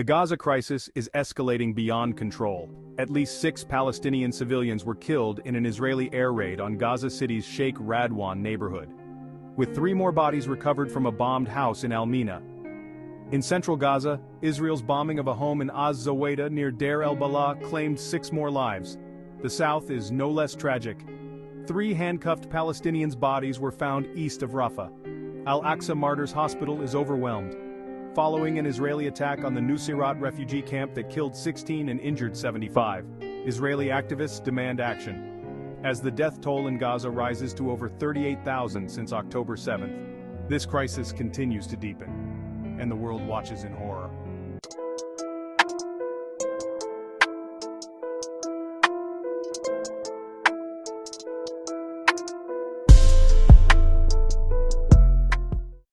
The Gaza crisis is escalating beyond control. At least 6 Palestinian civilians were killed in an Israeli air raid on Gaza City's Sheikh Radwan neighborhood, with 3 more bodies recovered from a bombed house in al-Mina. In central Gaza, Israel's bombing of a home in az-Zawayda near Deir el-Balah claimed 6 more lives. The south is no less tragic. 3 handcuffed Palestinians' bodies were found east of Rafah. Al-Aqsa Martyrs Hospital is overwhelmed, following an Israeli attack on the Nuseirat refugee camp that killed 16 and injured 75. Israeli activists demand action, as the death toll in Gaza rises to over 38,000 since October 7th. This crisis continues to deepen, and the world watches in horror.